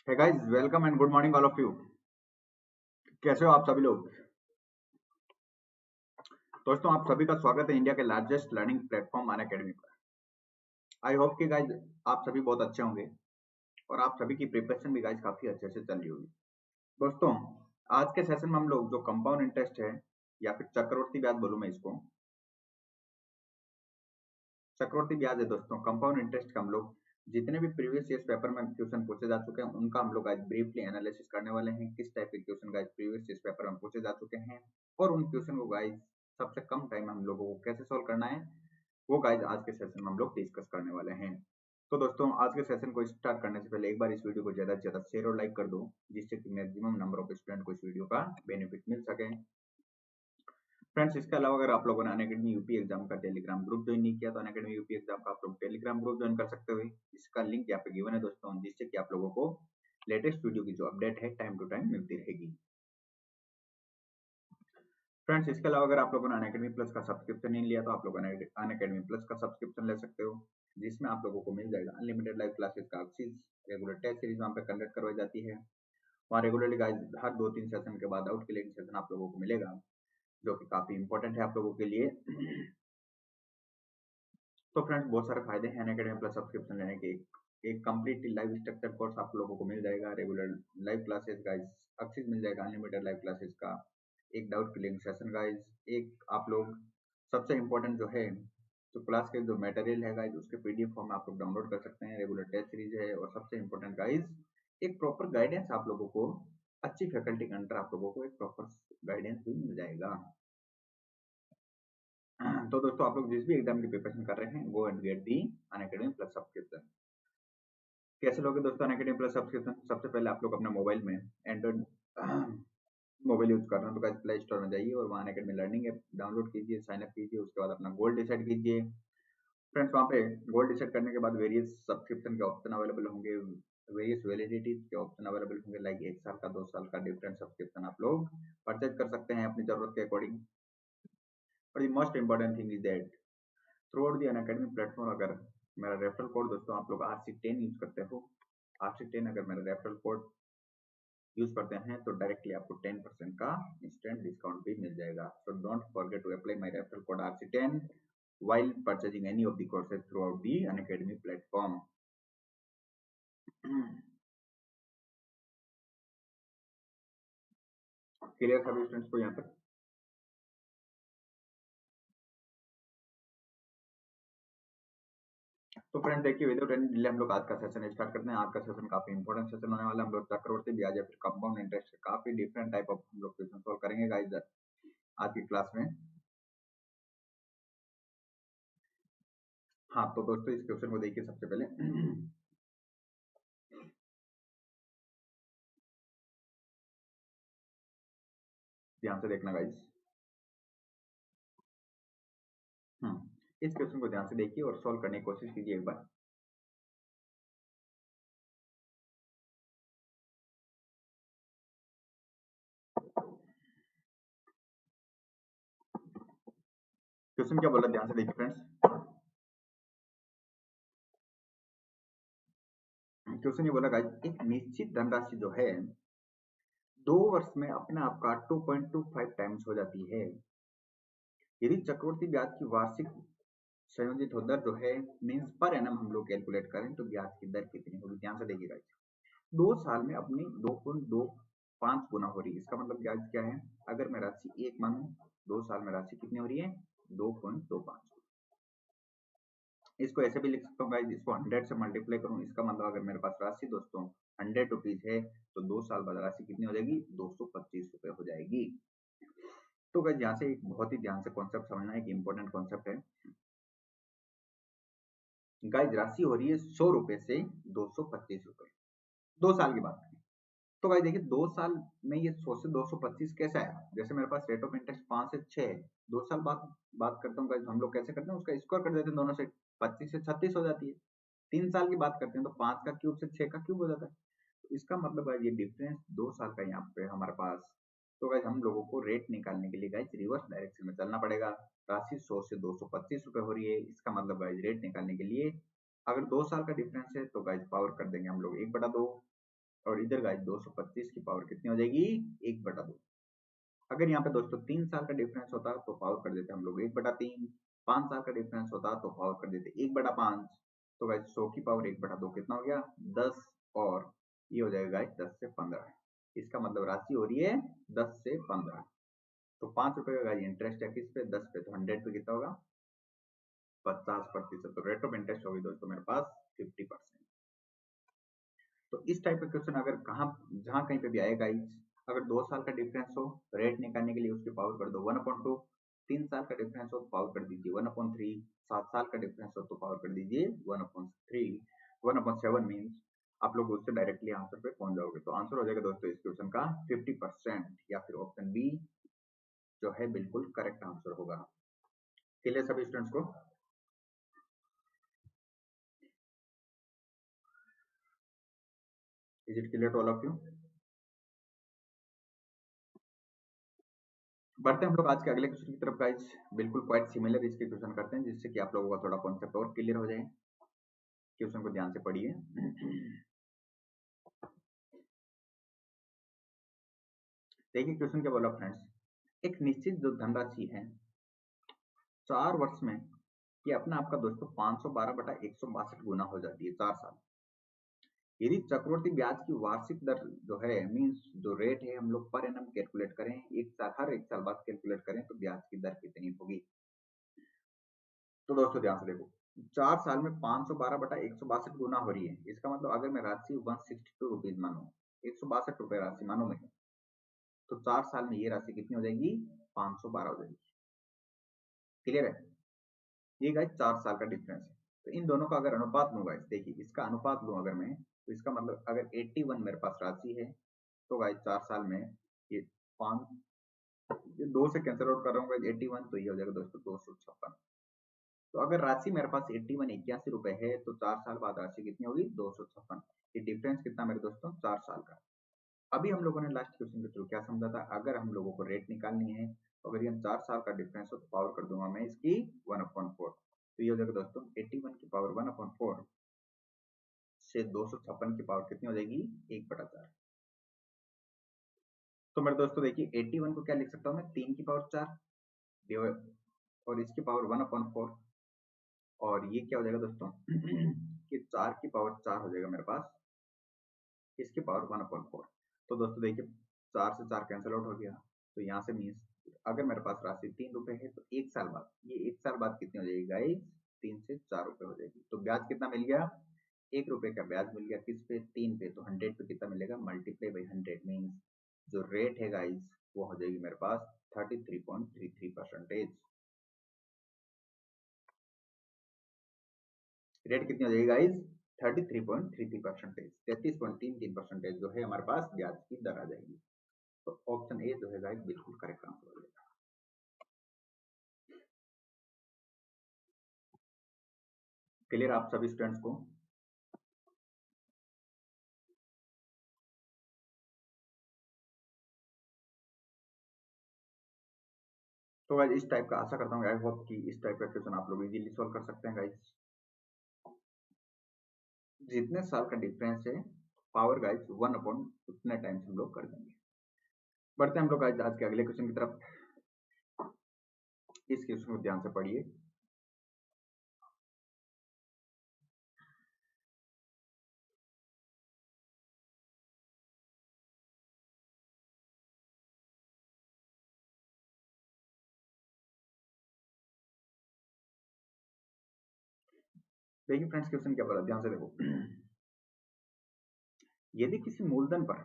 है guys, welcome and good morning all of you. कैसे हो आप सभी लोग? दोस्तों, आप सभी का स्वागत है इंडिया के लार्जेस्ट लर्निंग प्लेटफॉर्म अनअकैडमी पर। आई होप कि गाइस आप सभी बहुत अच्छे होंगे और आप सभी की प्रिपरेशन भी गाइस काफी अच्छे से चल रही होगी। दोस्तों, आज के सेशन में हम लोग जो कंपाउंड इंटरेस्ट है या फिर चक्रवर्ती ब्याज बोलूं मैं इसको, चक्रवर्ती ब्याज है दोस्तों। कंपाउंड इंटरेस्ट का हम लोग जितने भी प्रीवियस ईयर पेपर में क्वेश्चन पूछे जा चुके हैं उनका हम लोग आज ब्रीफली एनालिसिस करने वाले हैं। किस टाइप के question guys previous year paper में पूछे जा चुके हैं और उन क्वेश्चन को गाइस सबसे कम टाइम में हम लोगों को कैसे सॉल्व करना है वो गाइस आज के सेशन में हम लोग डिस्कस करने वाले हैं। तो दोस्तों, आज के सेशन को स्टार्ट करने से पहले एक बार इस वीडियो को ज्यादा से ज्यादा शेयर और लाइक कर दो, जिससे कि मैक्सिमम नंबर ऑफ स्टूडेंट को इस वीडियो का बेनिफिट मिल सके। फ्रेंड्स, इसके अलावा अगर आप लोगों ने अनअकैडमी यूपी एग्जाम का टेलीग्राम ग्रुप ज्वाइन नहीं किया तो अनअकैडमी यूपी एग्जाम का आप लोग टेलीग्राम ग्रुप ज्वाइन कर सकते हो। इसका लिंक यहाँ पे गिवन है दोस्तों, जिससे कि आप लोगों को लेटेस्ट वीडियो की जो अपडेट है टाइम टू टाइम मिलती रहेगी। फ्रेंड्स, इसके अलावा अगर आप लोगों ने अनअकैडमी प्लस का सब्सक्रिप्शन नहीं लिया तो आप लोगों ने अनअकैडमी प्लस का सब्सक्रिप्शन ले सकते हो, जिसमें आप लोगों को मिल जाएगा अनलिमिटेड लाइव क्लासेस का एक्सेस, रेगुलर टेस्ट सीरीज वहाँ पे कंडक्ट करवाई जाती है। वहाँ रेगुलरली गाइस हर 2-3 सेशन के बाद डाउट क्लियरिंग सेशन आप लोगों को मिलेगा, जो कि काफी इंपॉर्टेंट है आप लोगों के लिए। तो फ्रेंड्स, बहुत सारे फायदे हैं अनअकैडमी प्लस सब्सक्रिप्शन लेने के। एक कंप्लीटली लाइव स्ट्रक्चर कोर्स आप लोगों को मिल जाएगा, regular live classes guys access मिल जाएगा अनलिमिटेड लाइव क्लासेस का, एक डाउट क्लियरिंग सेशन गाइस, एक आप लोग सबसे इंपॉर्टेंट जो है तो क्लास के जो मटेरियल है गाइस उसके पीडीएफ फॉर्म आप लोग डाउनलोड कर सकते हैं, रेगुलर टेस्ट सीरीज है और सबसे इंपॉर्टेंट गाइस एक प्रॉपर गाइडेंस आप लोगों को अच्छी फैकल्टी के अंडर आप लोगों को एक प्रॉपर गाइडेंस भी मिल जाएगा। तो दोस्तों, आप लोग जिस भी एग्जाम की प्रिपरेशन कर रहे हैं go and get the Unacademy plus subscription. कैसे लोगे दोस्तों अनअकैडमी प्लस सब्सक्रिप्शन? सबसे पहले आप लोग अपने मोबाइल में एंड्रॉइड मोबाइल यूज कर रहे हो तो गाइस प्ले स्टोर में जाइए और वहाँ अनअकैडमी लर्निंग ऐप डाउनलोड कीजिए, साइन अप कीजिए, उसके बाद अपना गोल डिसाइड कीजिए। फ्रेंड्स, वहाँ पे गोल डिसाइड करने के बाद वेरियस सब्सक्रिप्शन के ऑप्शन अवेलेबल होंगे, वेरियस वैलिडिटी के ऑप्शन अवेलेबल होंगे, लाइक 1 साल का, 2 साल का, डिफरेंट सब्सक्रिप्शन आप लोग परचेज कर सकते हैं अपनी जरूरत के अकॉर्डिंग। और the most important thing is that through out the Unacademy platform अगर मेरा रेफरल कोड दोस्तों आप लोग RC10 यूज करते हो, RC10 अगर मेरा रेफरल कोड यूज करते हैं तो डायरेक्टली आपको 10% का इंस्टेंट डिस्काउंट भी मिल जाएगा। So don't forget to apply my referral code RC10 while purchasing any of the courses throughout the Unacademy platform. Clear सभी स्टूडेंट्स को यहाँ तक? तो फ्रेंड देखिए, विदाउट एनी डिले हम लोग आज का सेशन स्टार्ट करते हैं। आज का सेशन काफी इंपॉर्टेंट सेशन होने वाला है। हम लोग चक्रवर्ती ब्याज या फिर कंपाउंड इंटरेस्ट काफी डिफरेंट टाइप ऑफ हम लोग क्वेश्चन सॉल्व करेंगे गाइस आज की क्लास में। हाँ, तो दोस्तों इस क्वेश्चन को देखिए सबसे पहले ध्यान से देखना गाइस। इस क्वेश्चन को ध्यान से देखिए और सॉल्व करने की कोशिश कीजिए एक बार। क्वेश्चन क्या बोला, ध्यान से देखिए फ्रेंड्स। क्वेश्चन ये बोला गाइस, एक निश्चित धनराशि जो है 2 वर्ष में अपने आप का 2.25 टाइम्स हो जाती है। यदि चक्रवर्ती ब्याज की वार्षिक संयोजित दर जो है मीन्स पर एनम हम लोग कैलकुलेट करें तो ब्याज की दर कितनी होगी? ध्यान से देखिएगा। 2 साल में अपनी 2.25 गुना हो रही है, इसका मतलब ब्याज क्या है? अगर मैं राशि 1 मानूं, 2 साल में राशि कितनी हो रही है? 2.25। इसको ऐसे भी लिख सकता हूँ गाइस, इसको 100 से मल्टीप्लाई करूँ, इसका मतलब अगर मेरे पास राशि दोस्तों 100 रुपीज है तो 2 साल बाद राशि कितनी हो जाएगी? 225 रुपए हो जाएगी। तो गाइस यहाँ से एक बहुत ही ध्यान से कॉन्सेप्ट समझना, एक इंपॉर्टेंट कॉन्सेप्ट है गाइस। राशि हो रही है 100 रुपए से 225 रुपए, 2 साल की बात करें तो गाइस देखिए 2 साल में ये 100 से 225 कैसा है? जैसे मेरे पास रेट ऑफ इंटरेस्ट 5 से 6 है, 2 साल बाद बात करता हूँ गाइस, हम लोग कैसे करते हैं उसका स्क्वायर कर देते हैं दोनों से, 25 से 36 हो जाती है। 3 साल की बात करते हैं तो 5 का क्यूब से 6 का क्यूब हो जाता है। तो इसका मतलब है ये डिफरेंस 2 साल का यहाँ पे हमारे पास। तो गाइस हम लोगों को रेट निकालने के लिए गाइस रिवर्स डायरेक्शन में चलना पड़ेगा। राशि 100 से 225 रुपए हो रही है, इसका मतलब गाइस रेट निकालने के लिए अगर 2 साल का डिफरेंस है तो गाइस पावर कर देंगे हम लोग 1/2, और इधर गाइस 225 की पावर कितनी हो जाएगी 1/2। अगर यहाँ पे दोस्तों 3 साल का डिफरेंस होता तो पावर कर देते हम लोग 1/3, 5 साल का डिफरेंस होता तो पावर कर देते 1/5। तो गाइस 100 की पावर 1/2 कितना हो गया 10, और ये हो जाएगा गाइस 10 से 15। इसका मतलब राशि हो रही है 10 से 15। तो 5 रुपए का गाइस इंटरेस्ट है किस पे 10 पे, तो 100 पे कितना होगा 50%। तो रेट ऑफ इंटरेस्ट होगी दोस्तों मेरे पास 50%। तो इस टाइप का क्वेश्चन अगर जहां कहीं पे भी आएगा, अगर 2 साल का डिफरेंस हो रेट निकालने के लिए उसकी पावर कर दो 1/2, 3 साल का डिफरेंस हो तो पावर कर दीजिए 1/3, 7 साल का डिफरेंस हो तो पावर कर दीजिए 1/3, 1/7 मीन्स आप लोग उससे डायरेक्टली आंसर पे पहुंच जाओगे। तो आंसर हो जाएगा दोस्तों इस क्वेश्चन का 50%, या फिर ऑप्शन बी जो है बिल्कुल करेक्ट आंसर होगा। क्लियर सभी स्टूडेंट्स को? Is it clear to all of you? बढ़ते हैं हम लोग आज के अगले क्वेश्चन की तरफ गाइस। बिल्कुल क्वाइट सिमिलर इसके क्वेश्चन करते हैं जिससे कि आप लोगों का थोड़ा कॉन्सेप्ट और क्लियर हो जाए। क्वेश्चन को ध्यान से पढ़िए। देखिए क्वेश्चन क्या बोला फ्रेंड्स, एक निश्चित जो धनराशि है 4 वर्ष में ये अपना आपका दोस्तों 512/162 गुना हो जाती है 4 साल। यदि चक्रवर्ती ब्याज की वार्षिक दर जो है मीन्स जो रेट है हम लोग पर एनम कैलकुलेट करें, हर एक साल बाद कैलकुलेट करें तो ब्याज की दर कितनी होगी। तो दोस्तों ध्यान से देखो, 4 साल में 512/162 गुना हो रही है। इसका मतलब अगर मैं राशि 162 रुपीज मानू, 162 रुपए राशि मानू मैं, तो 4 साल में ये राशि कितनी हो जाएगी 512 हो जाएगी। क्लियर है? ये गाइस 4 साल का डिफरेंस है। तो इन दोनों का अगर अनुपात लूँ गाइस, देखिए इसका अनुपात लूँ अगर मैं, तो इसका मतलब अगर 81 मेरे पास राशि है तो गाइस 4 साल में ये 5, ये 2 से कैंसिल आउट कर रहा हूँ गाइस 81, तो ये हो जाएगा दोस्तों 256। तो अगर राशि मेरे पास 81 81 रुपए है तो 4 साल बाद राशि कितनी होगी 256। ये डिफरेंस कितना मेरे दोस्तों 4 साल का। अभी हम लोगों ने लास्ट क्वेश्चन के थ्रू क्या समझा था, अगर हम लोगों को रेट निकालनी है तो अगर ये 4 साल का डिफरेंस हो तो पावर कर दूंगा मैं इसकी 1/4। तो ये हो जाएगा दोस्तों 81 की पावर 1/4 से 256 की पावर कितनी हो जाएगी 1/4। तो मेरे दोस्तों देखिए 81 को क्या लिख सकता हूँ मैं 3 की पावर 4 और इसकी पावर 1/4, और ये क्या हो जाएगा दोस्तों कि 4 की पावर 4 हो जाएगा मेरे पास, इसकी पावर 1/4। तो दोस्तों देखिए 4 से 4 कैंसिल आउट हो गया, तो यहाँ से मीन्स अगर मेरे पास राशि 3 रुपए है तो 1 साल बाद, ये 1 साल बाद कितनी हो जाएगी गाइस 3 से 4 रुपए हो जाएगी। तो ब्याज कितना मिल गया 1 रुपए का ब्याज मिल गया किस पे 3 पे, तो 100 पे कितना मिलेगा मल्टीप्लाई बाई 100 मीन्स जो रेट है गाइस वो हो जाएगी मेरे पास 33.33%। रेट कितनी हो जाएगी गाइस 33.33%, 33.33% जो है हमारे पास ब्याज की दर आ जाएगी। तो ऑप्शन ए जो है गाइस बिल्कुल करेक्ट आंसर हो जाएगा। क्लियर आप सभी स्टूडेंट्स को? तो गाइस इस टाइप का आशा करता हूँ, आई होप कि इस टाइप का क्वेश्चन आप लोग इजीली सॉल्व कर सकते हैं गाइस। जितने साल का डिफरेंस है पावर गाइस 1/, उतने टाइम्स हम लोग कर देंगे। बढ़ते हैं हम लोग आज के अगले क्वेश्चन की तरफ। इस क्वेश्चन को ध्यान से पढ़िए। देखिए फ्रेंड्स क्वेश्चन क्या बोला, ध्यान से देखो। यदि किसी मूलधन पर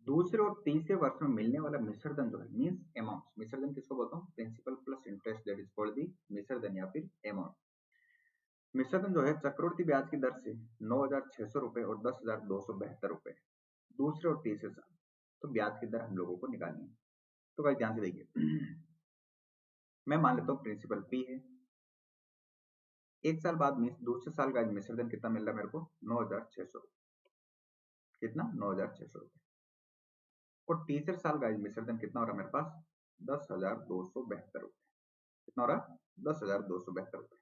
दूसरे और तीसरे वर्ष में मिलने वाला मिश्रधन जो है मींस अमाउंट, मिश्रधन किसको बोलता हूँ principal plus interest, that is called the मिश्रधन या फिर अमाउंट। मिश्रधन जो है चक्रवृद्धि ब्याज की दर से 9,600 रुपए और 10,272 रुपए दूसरे और तीसरे साल, तो ब्याज की दर हम लोगों को निकालनी है। तो भाई ध्यान से देखिए, मैं मान लेता हूँ प्रिंसिपल पी है, 1 साल बाद में दूसरे साल का मिश्रधन कितना मिल रहा है मेरे को 9,600, कितना 9,600 रुपए, और तीसरे साल का मिश्रधन कितना हो रहा है मेरे पास 10,272 रुपए, कितना हो रहा है 10,272 रुपए।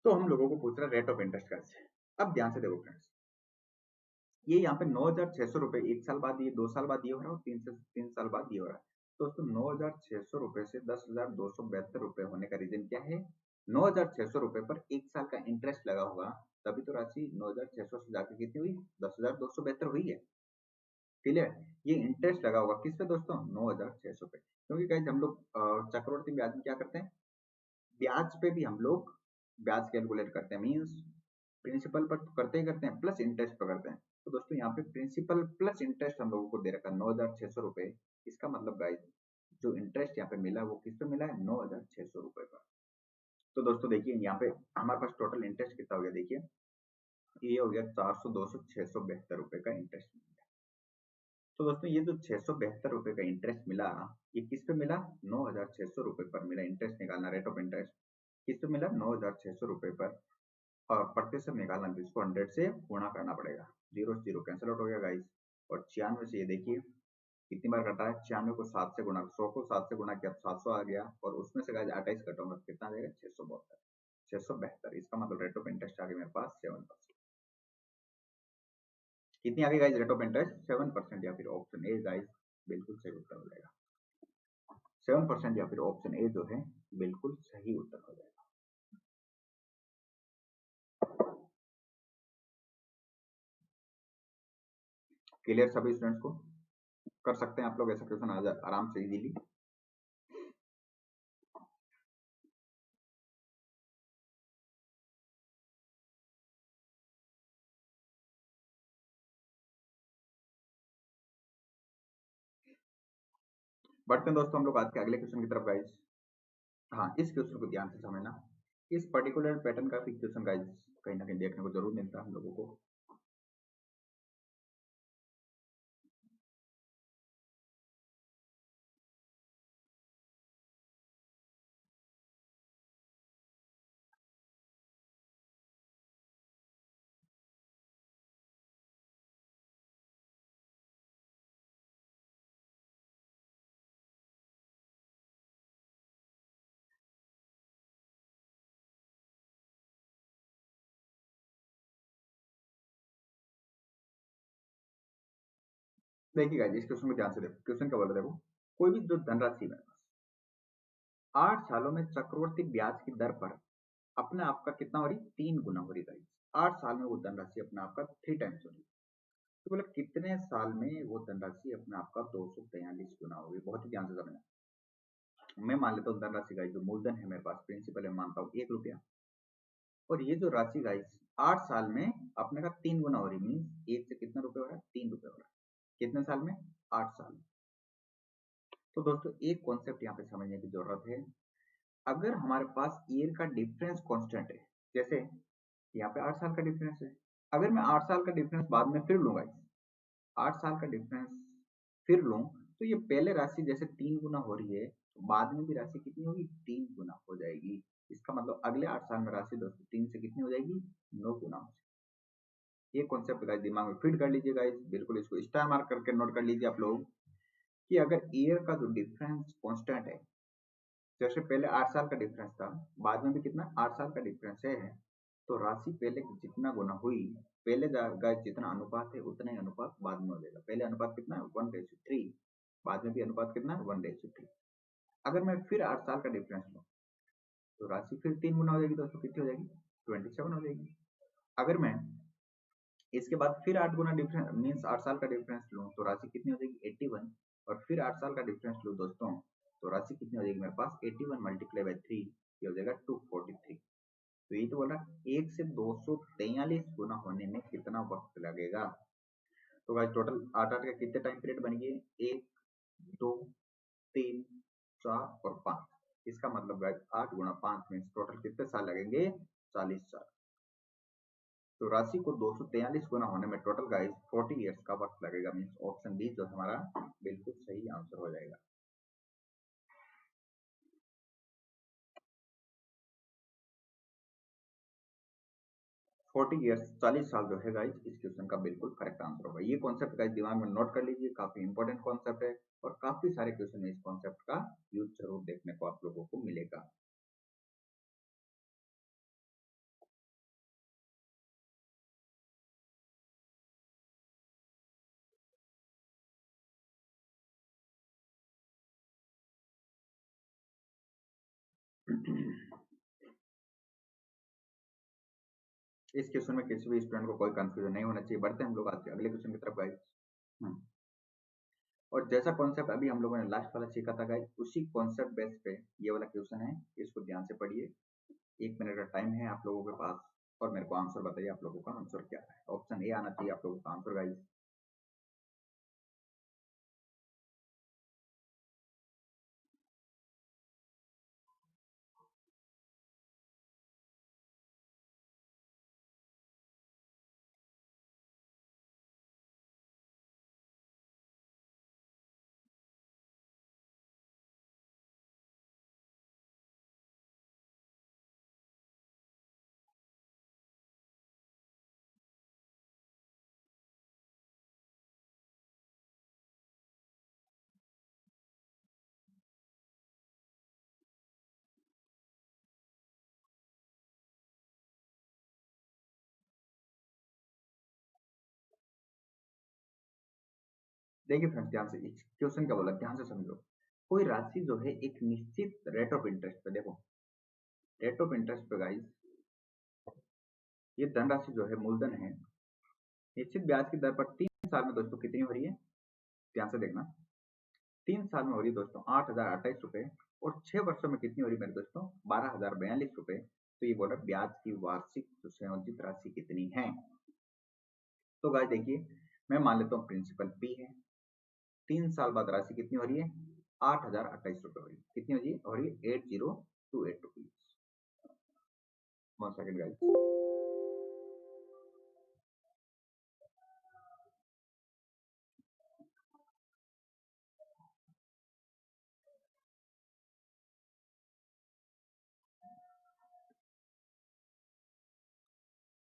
तो हम लोगों को पूछ रहा है रेट ऑफ इंटरेस्ट कैसे। अब ध्यान से देखो फ्रेंड्स, ये यहाँ पे 9,600 रुपए 1 साल बाद, ये 2 साल बाद ये हो रहा है और 3 साल बाद ये हो रहा है। तो दोस्तों 9,600 रुपए से 10,272 रुपए होने का रीजन क्या है? 9,600 रुपए पर 1 साल का इंटरेस्ट लगा होगा, तभी तो राशि 9,600 से जाके कितनी हुई? 10,272 हुई है। क्लियर? ये इंटरेस्ट लगा होगा किस पे दोस्तों? 9,600 पे। क्योंकि गाइस हम लोग चक्रवृद्धि ब्याज में क्या करते हैं? ब्याज पे भी हम लोग ब्याज कैलकुलेट करते हैं, मीन्स प्रिंसिपल पर तो करते ही करते हैं, प्लस इंटरेस्ट पर करते हैं। तो दोस्तों यहाँ पे प्रिंसिपल प्लस इंटरेस्ट हम लोगों को दे रखा है 9,600 रुपए। इसका मतलब गाइस जो इंटरेस्ट यहाँ पे मिला है वो किस पे मिला है? 9,600 रुपए पर। तो दोस्तों देखिए यहाँ पे हमारे पास टोटल इंटरेस्ट कितना हो गया, देखिए ये हो गया 400, 200, 672 रुपए का इंटरेस्ट मिल गया। तो दोस्तों ये जो 672 रुपए का इंटरेस्ट मिला, ये किस पे मिला? 9,600 रुपए पर मिला। इंटरेस्ट निकालना, रेट ऑफ इंटरेस्ट किस पे मिला? 9,600 रुपए पर। और प्रतिशत निकालना, तो इसको 100 से गुणा करना पड़ेगा। जीरो से जीरो कैंसिल आउट हो गया गाइस। और 96 से ये देखिए कितनी बार कटा है? 96 को 7 से गुणा, 100 को 7 से गुणा किया तो 700 आ गया, और उसमें से गाइस 28 कटाऊंगा तो कितना आ जाएगा? 672। 672, इसका मतलब रेट ऑफ इंटरेस्ट आ गया मेरे पास 7%। कितनी आ गई गाइस रेट ऑफ इंटरेस्ट? 7%, या फिर ऑप्शन ए गाइस बिल्कुल सही उत्तर हो जाएगा। 7% या फिर ऑप्शन ए जो है बिल्कुल सही उत्तर हो जाएगा। क्लियर सभी स्टूडेंट्स को? कर सकते हैं आप लोग ऐसा क्वेश्चन आराम से इजीली। बढ़ते हैं दोस्तों हम लोग आज के अगले क्वेश्चन की तरफ गाइस। हाँ, इस क्वेश्चन को ध्यान से समझना। इस पर्टिकुलर पैटर्न का भी क्वेश्चन गाइस कहीं ना कहीं देखने को जरूर मिलता है हम लोगों को। देखिए गाइस, इस क्वेश्चन को ध्यान से देखो। क्वेश्चन क्या बोला देखो, कोई भी जो धनराशि में 8 सालों में चक्रवर्ती ब्याज की दर पर अपने आप का कितना हो रही? 3 गुना हो रही गाइस। 8 साल में वो धनराशि अपने आप का 3 टाइम्स हो रही। तो बोला कितने साल में वो धनराशि अपने आप का 243 गुना होगी? बहुत ही ध्यान से समझना। मैं मान लेता हूँ धनराशि गाइस जो मूलधन है मेरे पास, प्रिंसिपल है, मानता हूँ 1 रुपया। और ये जो राशि गाइस 8 साल में अपने का 3 गुना हो रही, मीन एक से कितना रुपए हो रहा है? 3 रुपए हो रहा है। कितने साल में? 8 साल में। तो दोस्तों एक कॉन्सेप्ट यहाँ पे समझने की जरूरत है। अगर हमारे पास ईयर का डिफरेंस कांस्टेंट है, जैसे यहाँ पे 8 साल का डिफरेंस है, अगर मैं 8 साल का डिफरेंस बाद में फिर लूंगा, 8 साल का डिफरेंस फिर लूं, तो ये पहले राशि जैसे 3 गुना हो रही है, तो बाद में भी राशि कितनी होगी? 3 गुना हो जाएगी। इसका मतलब अगले 8 साल में राशि दोस्तों 3 से कितनी हो जाएगी? 9 गुना हो जाएगी। ये कॉन्सेप्ट गाइस दिमाग में फिट कर लीजिए गाइस, बिल्कुल इसको स्टार मार्क करके नोट कर लीजिए आप लोग, कि अगर ईयर का जो डिफरेंस कांस्टेंट है, जैसे पहले 8 साल का डिफरेंस था, बाद में भी कितना? 8 साल का डिफरेंस है, तो राशि पहले जितना गुना हुई, पहले गाइस जितना अनुपात है उतना ही अनुपात बाद में हो जाएगा। पहले अनुपात कितना है? 1:3। बाद में भी अनुपात कितना है? 1:3। अगर मैं फिर 8 साल का डिफरेंस लूँ, तो राशि फिर 3 गुना हो जाएगी दोस्तों। कितनी हो जाएगी? 27 हो जाएगी। अगर मैं इसके बाद फिर 8 गुना डिफरेंस, मीन्स 8 साल का डिफरेंस लूँ, तो राशि कितनी हो जाएगी? 81। और फिर 8 साल का डिफरेंस लूँ दोस्तों, तो राशि कितनी हो जाएगी मेरे पास? 81 मल्टीप्लाई बाई 3, ये हो जाएगा 243। तो ये तो बोल रहा है 1 से 243 गुना होने में कितना वक्त लगेगा। तो भाई टोटल 8 8 के कितने टाइम पीरियड बन गए? 1, 2, 3, 4 और 5। इसका मतलब गाइस 8 गुणा 5 में टोटल कितने साल लगेंगे? 40 साल। तो राशि को 243 गुना होने में टोटल गाइस 40 इयर्स का वक्त लगेगा। मीन्स ऑप्शन बी जो हमारा बिल्कुल सही आंसर हो जाएगा। 40 इयर्स, 40 साल जो है गाइस इस क्वेश्चन का बिल्कुल करेक्ट आंसर होगा। ये कॉन्सेप्ट गाइस दिमाग में नोट कर लीजिए, काफी इंपॉर्टेंट कॉन्सेप्ट है, और काफी सारे क्वेश्चन में इस कॉन्सेप्ट का यूज जरूर देखने को आप लोगों को मिलेगा। इस क्वेश्चन में किसी भी स्टूडेंट को कोई कंफ्यूजन नहीं होना चाहिए। बढ़ते हैं हम लोग आज के अगले क्वेश्चन की तरफ गाइस। और जैसा कॉन्सेप्ट अभी हम लोगों ने लास्ट वाला सीखा था गाइस, उसी कॉन्सेप्ट बेस पे ये वाला क्वेश्चन है, इसको ध्यान से पढ़िए। 1 मिनट का टाइम है आप लोगों के पास और मेरे को आंसर बताइए आप लोगों का आंसर क्या है। ऑप्शन ए आना चाहिए आप लोगों का आंसर गाइस। देखिए फ्रेंड्स, ध्यान से इस क्वेश्चन क्या बोला, ध्यान से समझो। कोई राशि जो है एक निश्चित रेट ऑफ इंटरेस्ट पे, देखो रेट ऑफ इंटरेस्ट पे गाइस, ये धनराशि जो है मूलधन है, निश्चित ब्याज की दर पर 3 साल में दोस्तों कितनी हो रही है, ध्यान से देखना। 3 साल में हो रही है दोस्तों 8,028 रुपए, और 6 वर्षों में कितनी हो रही है मेरे दोस्तों, 12,042 रुपए। तो ये बोला ब्याज की वार्षिक जो संयोजित राशि कितनी है। तो गाइस देखिए, मैं मान लेता हूँ प्रिंसिपल पी है, 3 साल बाद राशि कितनी हो रही है, 8,028 रुपए हो रही है। कितनी हो रही है 8028 रुपीज। 1 second guys.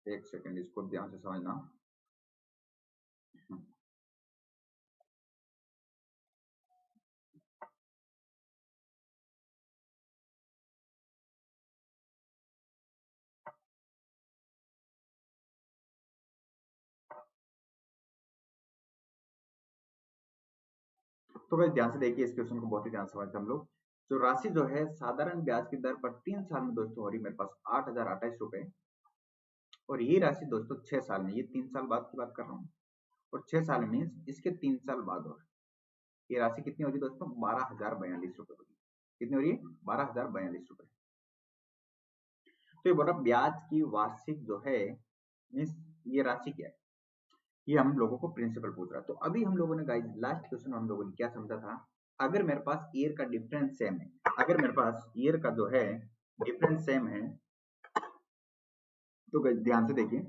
एक सेकंड, इसको ध्यान से समझना। तो गाइस ध्यान से देखिए, इस क्वेश्चन को बहुत ही ध्यान से समझते हम लोग। जो राशि जो है साधारण ब्याज की दर पर 3 साल में दोस्तों हो रही है मेरे पास 8,028 रुपए, और ये राशि दोस्तों 6 साल में, ये 3 साल बाद की बात कर रहा हूँ, और 6 साल मीन्स इसके 3 साल बाद, और ये राशि कितनी हो रही है दोस्तों, 12,042 रुपए हो रही है। कितनी हो रही है, 12,042 रुपए। तो ये बोला ब्याज की वार्षिक जो है मीन्स ये राशि क्या है, ये हम लोगों को प्रिंसिपल पूछ रहा है। तो अभी हम लोगों ने गाइस लास्ट क्वेश्चन हम लोगों ने क्या समझा था, अगर मेरे पास ईयर का डिफरेंस सेम है, अगर मेरे पास ईयर का जो है डिफरेंस सेम है, तो गाइस ध्यान से देखिए,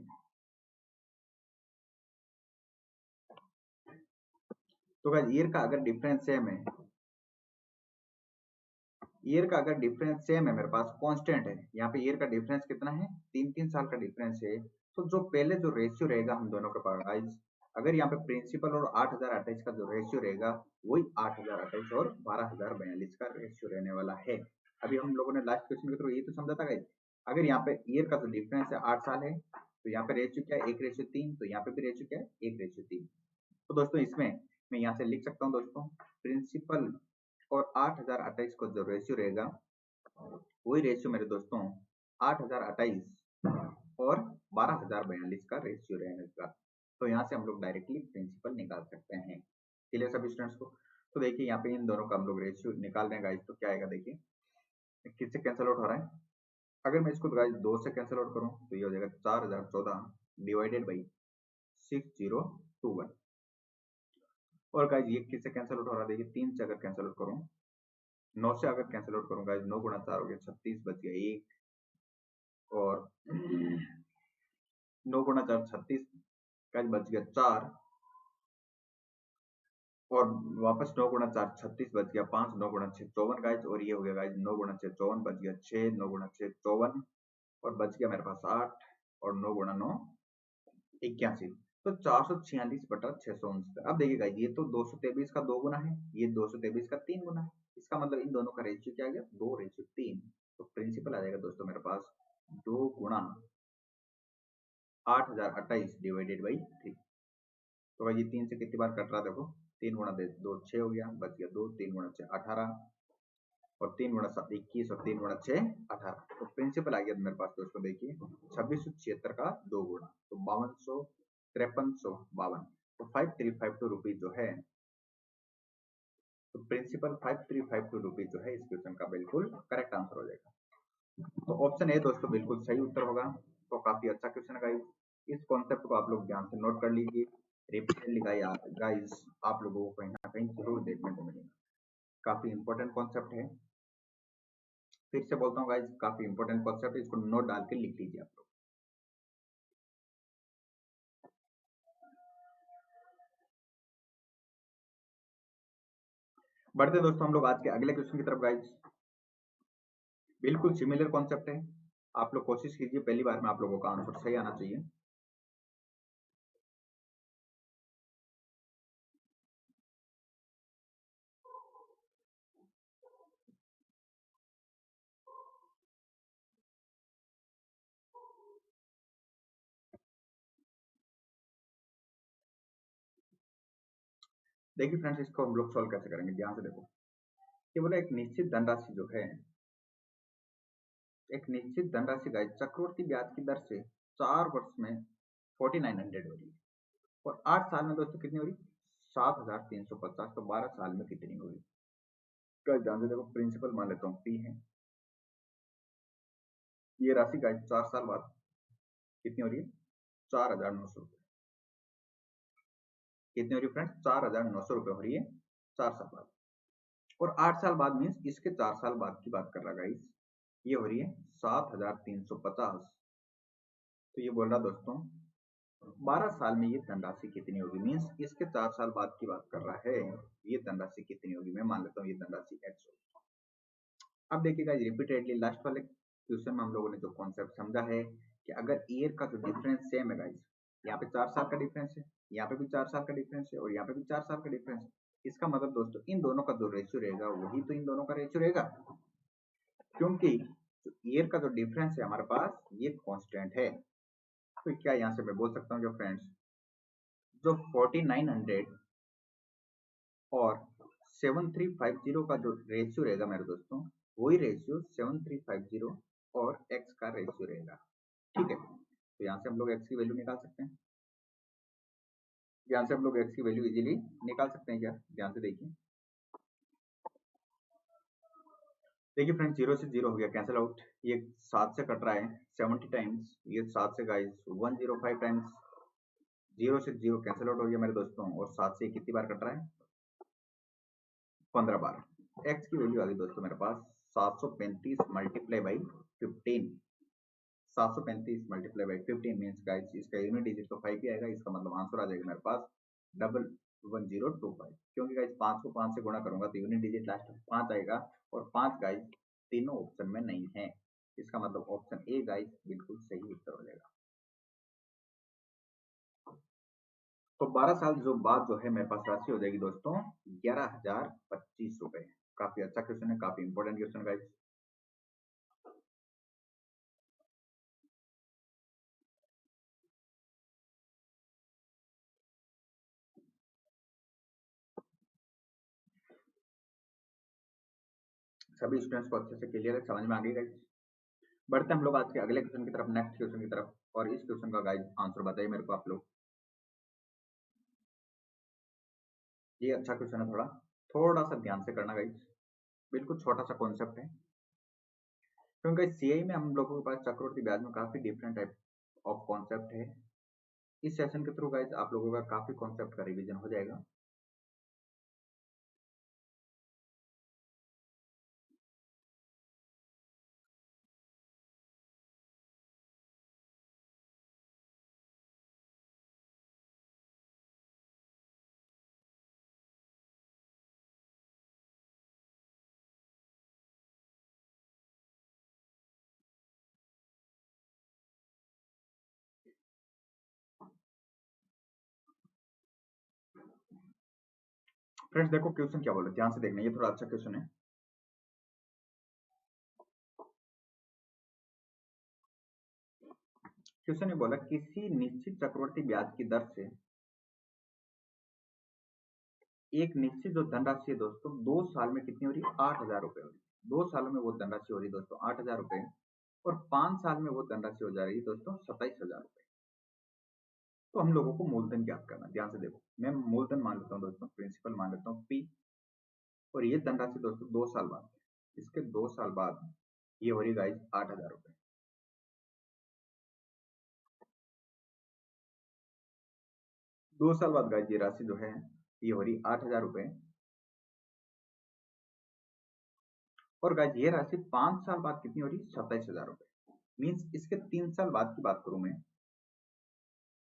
तो गाइस ईयर का अगर डिफरेंस सेम है, ईयर का अगर डिफरेंस सेम है, मेरे पास कांस्टेंट है, यहाँ पे ईयर का डिफरेंस कितना है, 3-3 साल का डिफरेंस है। तो जो पहले जो रेशियो रहेगा हम दोनों के पास गाइस, अगर यहाँ पे प्रिंसिपल और 8,028 का जो रेशियो रहेगा, वही 8,028 और 12,042 का रेशियो रहने वाला है। अभी हम लोगों ने लास्ट क्वेश्चन के थ्रू ये तो समझा था गाइस, अगर यहाँ पे ईयर का जो डिफरेंस है 8 साल है, तो यहाँ पे रेशियो क्या है, 1:3, तो यहाँ पे भी रेशियो क्या है, 1:3। तो दोस्तों इसमें मैं यहाँ से लिख सकता हूँ दोस्तों, प्रिंसिपल और 8,028 का जो रेशियो रहेगा, वही रेशियो मेरे दोस्तों 8,028 और 12,042 का रेशियो रहेगा। तो यहाँ से हम लोग डायरेक्टली प्रिंसिपल निकाल सकते हैं। क्लियर सभी स्टूडेंट्स को। तो देखिए यहाँ पे इन दोनों का हम लोग रेशियो निकाल रहे हैं गाइस, तो क्या आएगा देखिए, किससे कैंसिल आउट हो रहा है, अगर मैं इसको गाइस 2 से कैंसिल आउट करूँ तो ये हो जाएगा 4,014 डिवाइडेड बाई 6021। और गाइस ये किससे कैंसिल आउट हो रहा है, देखिए 3 से अगर कैंसिल आउट करूँ, 9 से अगर कैंसिल आउट करूँ गाइस, 9 गुणा 4 हो गया 36, बच गया 1, और 9 गुणा 4 36, गाइस बच गया 4, और वापस 9 गुणा 4 36, बच गया 5, 9 गुणा 6 54 गाइस, और ये हो गया गाइस 9 गुणा 6 54, बच गया 6, 9 गुणा 6 54, और बच गया मेरे पास 8, और 9 गुणा 9 81। तो 446/669। अब देखिए गाइस, ये तो 223 का 2 गुना है, ये 223 का 3 गुना है, इसका मतलब इन दोनों का रेशियो क्या आ गया, 2:3। तो प्रिंसिपल आ जाएगा दोस्तों मेरे पास 2 गुणा 8,028 डिवाइडेड बाई 3। तो भाई ये 3 से कितनी बार कट रहा है देखो, 3 गुणा 2 6 हो गया, बच गया 2, 3 गुणा 6 18, और 3 गुणा 7 21 और 3 गुणा 6 18। तो प्रिंसिपल आ गया मेरे पास दोस्तों, देखिए 2676 का 2 गुणा तो 5200 5352। तो 5352 रुपीज जो है, तो प्रिंसिपल 5352 रुपीज जो है इस क्वेश्चन का बिल्कुल करेक्ट आंसर हो जाएगा। तो ऑप्शन ए दोस्तों बिल्कुल सही उत्तर होगा। तो काफी अच्छा क्वेश्चन है गाइस, इस कॉन्सेप्ट को आप लोग ध्यान से नोट कर लीजिए। रिपीटेडली गाइस आप लोगों को कहीं ना कहीं जरूर देखने को मिलेगा। काफी इंपॉर्टेंट कॉन्सेप्ट है, फिर से बोलता हूँ गाइस, काफी इंपॉर्टेंट कॉन्सेप्ट है, इसको नोट डाल के लिख लीजिए आप लोग। बढ़ते दोस्तों हम लोग आज के अगले क्वेश्चन की तरफ गाइस। बिल्कुल सिमिलर कॉन्सेप्ट है, आप लोग कोशिश कीजिए पहली बार में आप लोगों का आंसर सही आना चाहिए। देखिए फ्रेंड्स, इसको हम लोग सॉल्व कैसे करेंगे, ध्यान से देखो। ये बोला एक निश्चित धनराशि जो है, एक निश्चित धनराशि गाइस चक्रवर्ती ब्याज की दर से 4 वर्ष में 4900 हो रही है, और 8 साल में दोस्तों कितनी हो रही, 7350। तो 12 साल में कितनी हो रही गाइस, ध्यान से देखो। प्रिंसिपल मान लेता हूँ P है, ये राशि गाइस 4 साल बाद कितनी हो रही है, 4900 रुपए। कितनी हो रही है फ्रेंड्स, 4900 रुपए हो रही है 4 साल बाद। और 8 साल बाद मीन्स इसके 4 साल बाद की बात कर रहा गाइस, ये हो रही है 7350। तो ये बोल रहा दोस्तों 12 साल में ये धनराशि कितनी होगी, मीन्स इसके 4 साल बाद की बात कर रहा है, ये धनराशि कितनी होगी। मैं मान लेता हूँ ये धनराशि x होगी। अब देखिएगा रिपीटेडली लास्ट वाले क्वेश्चन में हम लोगों ने जो कॉन्सेप्ट समझा है कि अगर ईयर का जो डिफरेंस सेम है गाइस, यहाँ पे 4 साल का डिफरेंस है, यहाँ पे भी 4 साल का डिफरेंस है, और यहाँ पे भी 4 साल का डिफरेंस है, इसका मतलब दोस्तों इन दोनों का जो रेशियो रहेगा वही तो इन दोनों का रेशियो रहेगा, क्योंकि जो ईयर का जो डिफरेंस है हमारे पास ये कांस्टेंट है। तो क्या यहाँ से मैं बोल सकता हूँ जो फ्रेंड्स, जो 4900 और 7350 का जो रेशियो रहेगा मेरे दोस्तों, वही रेशियो 7350 और x का रेशियो रहेगा। ठीक है, तो यहाँ से हम लोग x की वैल्यू निकाल सकते हैं, यहाँ से हम लोग x की वैल्यू इजीली निकाल सकते हैं क्या, ध्यान से देखिए। देखिए फ्रेंड्स, 0 से 0 हो गया कैंसिल आउट, ये 7 से कट रहा है 70 टाइम्स, ये 7 से गाइस 105 टाइम्स, 0 से 0 कैंसिल आउट हो गया मेरे दोस्तों, और 7 से कितनी बार कट रहा है, 15 बार। x की वैल्यू आ गई दोस्तों मेरे पास 735 multiply by 15। 735 multiply by 15 means guys इसका यूनिट डिजिट तो 5 ही आएगा, इसका मतलब आंसर आ जाएगा मेरे पास 1025। क्योंकि गाइस 5 को 5 से गुणा करूंगा तो यूनिट डिजिट लास्ट में 5 आएगा, और 5 गाइस तीनों ऑप्शन में नहीं है, इसका मतलब ऑप्शन ए गाइस बिल्कुल सही उत्तर हो जाएगा। तो 12 साल जो बाद जो है मेरे पास राशि हो जाएगी दोस्तों 11,025 रुपए। काफी अच्छा क्वेश्चन है, काफी इंपॉर्टेंट क्वेश्चन गाइस। सभी स्टूडेंट्स को अच्छे से क्लियर है, समझ में आ गई गाइस। बढ़ते हम लोग आज के अगले क्वेश्चन की तरफ, नेक्स्ट क्वेश्चन की तरफ, और इस क्वेश्चन का गाइस आंसर बताइए मेरे को आप लोग। ये अच्छा क्वेश्चन है, थोड़ा थोड़ा सा ध्यान से करना गाइस, बिल्कुल छोटा सा कॉन्सेप्ट है, क्योंकि सीआई में हम लोगों के पास चक्रवृद्धि ब्याज में काफी डिफरेंट टाइप ऑफ कॉन्सेप्ट है। इस सेशन के थ्रू गाइस आप लोगों का काफी कॉन्सेप्ट का रिवीजन हो जाएगा। फ्रेंड्स देखो क्वेश्चन क्या बोला, ध्यान से देखना, ये थोड़ा अच्छा क्वेश्चन है। क्वेश्चन ने बोला किसी निश्चित चक्रवर्ती ब्याज की दर से एक निश्चित जो धनराशि है दोस्तों 2 साल में कितनी हो रही है, 8,000 रुपए हो रही है। 2 सालों में वो धनराशि हो रही है दोस्तों 8,000 रुपए और 5 साल में वो धनराशि हो जा रही है दोस्तों 27,000 रुपए। तो हम लोगों को मूलधन ज्ञात करना है। ध्यान से देखो, मैं मूलधन मान लेता हूँ दोस्तों, प्रिंसिपल मान लेता हूँ P, और ये धनराशि दोस्तों 2 साल बाद, इसके 2 साल बाद ये हो रही गाइस 8,000 रुपए। 2 साल बाद गाइस ये राशि जो है ये हो रही 8,000 रुपए, और गाइस ये राशि 5 साल बाद कितनी हो रही 27,000 रुपए। मीन्स इसके 3 साल बाद की बात करूं मैं,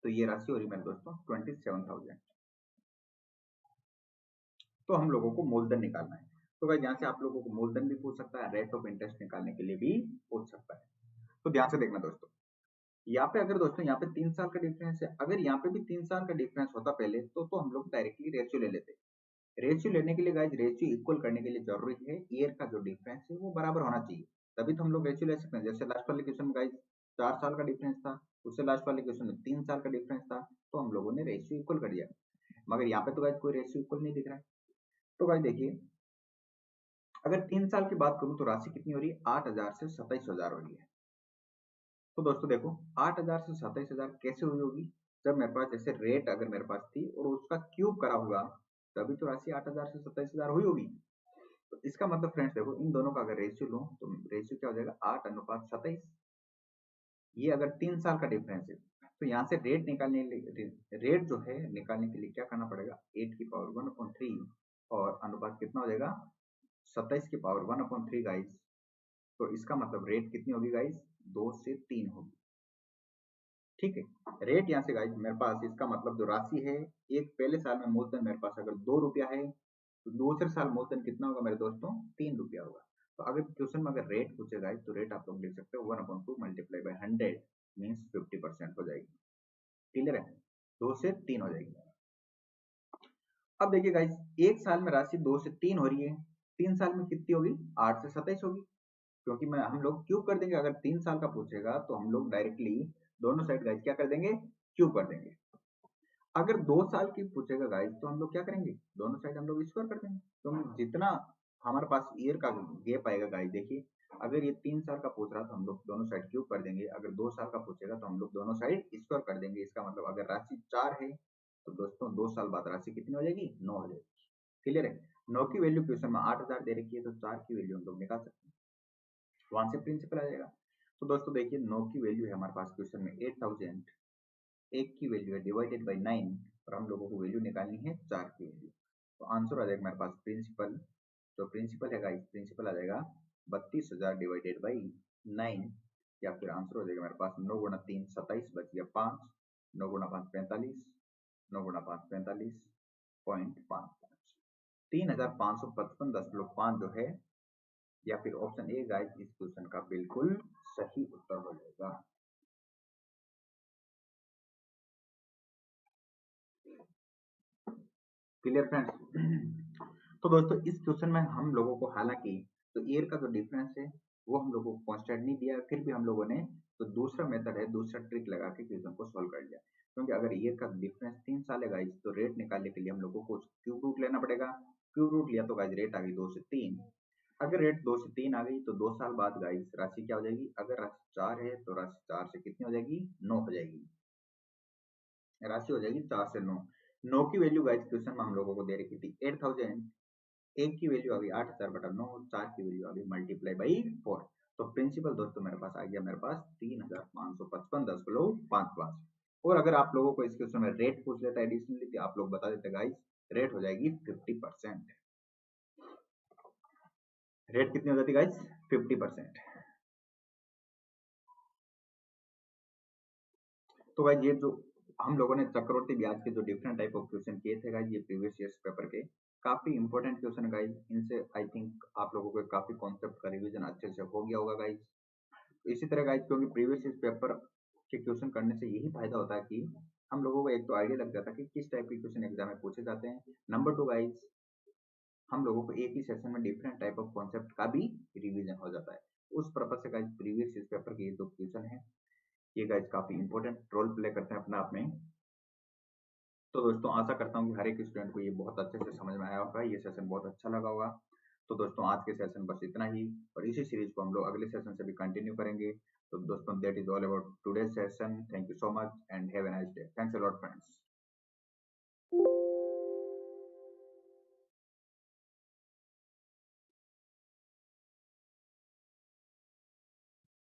तो ये राशि हो रही मेरे दोस्तों 27,000। तो हम लोगों को मूलधन निकालना है। तो गाइस यहाँ से आप लोगों को मूलधन भी पूछ सकता है, रेट ऑफ इंटरेस्ट निकालने के लिए भी पूछ सकता है। तो ध्यान से देखना दोस्तों, यहाँ पे अगर दोस्तों यहाँ पे 3 साल का डिफरेंस है, अगर यहाँ पे भी 3 साल का डिफरेंस होता पहले तो हम लोग डायरेक्टली रेशियो ले लेते। रेशियो लेने के लिए गाइस रेशियो इक्वल करने के लिए जरूरी है ईयर का जो डिफरेंस है वो बराबर होना चाहिए, तभी तो हम लोग रेशियो ले सकते हैं। जैसे लास्ट वाले क्वेश्चन में गाइस 4 साल का डिफरेंस था, उससे लास्ट वाले क्वेश्चन में 3 साल का डिफरेंस था, तो हम लोगों ने रेशियो इक्वल कर दिया। मगर यहाँ पे तो गाइस कोई रेशियो इक्वल नहीं दिख रहा है। तो गाइस देखिए, अगर 3 साल की बात करूं तो राशि कितनी हो रही है 8,000 से 27,000 हो रही है। तो दोस्तों देखो 8,000 से 27,000 कैसे हुई होगी, जब मेरे पास जैसे रेट अगर मेरे पास थी और उसका क्यूब करा होगा, तभी तो राशि 8,000 से 27,000 हुई होगी। तो इसका मतलब फ्रेंड्स देखो, इन दोनों का अगर रेशियो लो तो रेशियो क्या हो जाएगा 8:27। ये अगर 3 साल का डिफरेंस है, तो यहाँ से रेट निकालने रेट जो है निकालने के लिए क्या करना पड़ेगा 8 की पावर 1/3, और अनुपात कितना हो जाएगा 27 की पावर 1/3 गाइस। तो इसका मतलब रेट कितनी होगी गाइस 2 से 3 होगी। ठीक है, रेट यहाँ से गाइस मेरे पास, इसका मतलब जो राशि है, एक पहले साल में मूलधन मेरे पास अगर 2 रुपया है, तो दूसरे साल मूलधन कितना होगा मेरे दोस्तों 3 रुपया होगा। तो अगर क्वेश्चन में अगर रेट पूछेगा तो रेट आप लोग लिख सकते हो 1/2 मल्टीप्लाई बाय 100 मीन्स 50% हो जाएगी। क्लियर है, 2 से 3 हो जाएगी। अब देखिए गाइस, एक साल में राशि 2 से 3 हो रही है, 3 साल में कितनी होगी 8 से 27 होगी, क्योंकि मैं हम लोग क्यूब कर देंगे। अगर 3 साल का पूछेगा तो हम लोग डायरेक्टली दोनों साइड गाइस क्या कर देंगे क्यूब कर देंगे। अगर 2 साल की पूछेगा गाइस तो हम लोग क्या करेंगे, दोनों साइड हम लोग स्क्वायर कर देंगे। तो जितना हमारे पास ईयर का गैप आएगा गाइस, देखिए अगर ये 3 साल का पूछ रहा तो हम लोग दोनों साइड क्यूब कर देंगे, अगर 2 साल का पूछेगा तो हम लोग दोनों साइड स्क्वायर कर देंगे। इसका मतलब अगर राशि 4 है तो दोस्तों 2 साल बाद राशि कितनी हो जाएगी 9 हो जाएगी। क्लियर है, 9 की वैल्यू क्वेश्चन में 8,000 दे रखी है, तो 4 की वैल्यू हम लोग निकाल सकते हैं, वहां से प्रिंसिपल आ जाएगा। तो दोस्तों देखिए 9 की वैल्यू है हमारे पास क्वेश्चन में 8,000, 1 की वैल्यू है डिवाइडेड बाई 9, और हम लोगों को वैल्यू निकालनी है 4 की वैल्यू। तो आंसर आ जाएगा मेरे पास प्रिंसिपल, जो प्रिंसिपल है गाइस प्रिंसिपल आ जाएगा 32,000 डिवाइडेड बाई 9, या फिर आंसर हो जाएगा मेरे पास 9 गुणा 3 27 बच गया 5, 9 गुणा 5 45, 9 गुणा 5 45.55, 3,555.5 जो है, या फिर ऑप्शन ए गाइस इस क्वेश्चन का बिल्कुल सही उत्तर हो जाएगा। Clear friends. तो दोस्तों इस क्वेश्चन में हम लोगों को हालांकि तो ईयर का जो डिफरेंस है वो हम लोगों को कांस्टेंट नहीं दिया, फिर भी हम लोगों ने तो दूसरा मेथड है, दूसरा ट्रिक लगा के क्वेश्चन को सॉल्व कर लिया। क्योंकि अगर ईयर का डिफरेंस 3 साल है गाइस, तो रेट निकालने के लिए हम लोगों को क्यूब रूट लेना पड़ेगा। क्यूब रूट लिया तो गाइस रेट आ गई 2 से 3। अगर रेट 2 से 3 आ गई तो 2 साल बाद गाइस राशि क्या हो जाएगी, अगर राशि 4 है तो राशि 4 से कितनी हो जाएगी 9 हो जाएगी, राशि हो जाएगी 4 से 9। 9 की वैल्यू गाइस क्वेश्चन में हम लोगों को दे रखी थी 8,000, 1 की वैल्यू आ गई 8,000/9, और 4 की वैल्यू आ गई मल्टीप्लाई बाई 4। तो प्रिंसिपल दोस्तों मेरे पास आ गया मेरे पास 3,555.55। और अगर आप लोगों को इस क्वेश्चन में रेट पूछ लेता है एडिशनली, तो आप लोग बता देते गाइस रेट हो जाएगी 50%। रेट कितनी हो जाती गाइस 50%। तो गाइस ये जो हम लोगों ने चक्रवर्ती ब्याज के जो डिफरेंट टाइप ऑफ क्वेश्चन किए थे गाइस, ये प्रीवियस ईयर्स पेपर के काफी इंपॉर्टेंट क्वेश्चन गाइस, इनसे आई थिंक आप लोगों को काफी कॉन्सेप्ट का रिवीजन अच्छे से हो गया होगा गाइस। इसी तरह गाइस, क्योंकि प्रीवियस ईयर्स पेपर के क्वेश्चन करने से यही फायदा होता है कि हम लोगों को एक तो आइडिया लग जाता है कि किस टाइप के क्वेश्चन एग्जाम में पूछे जाते हैं। नंबर 2 गाइस, हम लोगों को एक ही सेशन में डिफरेंट टाइप ऑफ कॉन्सेप्ट का भी रिवीजन हो जाता है। उस पर्पज से गाइस प्रीवियस ईयर्स पेपर के ये जो क्वेश्चन है ये गाइस काफी इंपॉर्टेंट रोल प्ले करते हैं अपने आप में। तो दोस्तों आशा करता हूँ कि हर एक स्टूडेंट को ये बहुत अच्छे से समझ में आया होगा, ये सेशन बहुत अच्छा लगा होगा। तो दोस्तों आज के सेशन बस इतना ही, और इसी सीरीज को हम लोग अगले सेशन से भी कंटिन्यू करेंगे। तो दोस्तों that is all about today session. Thank you so much and have a nice day. Thanks a lot friends.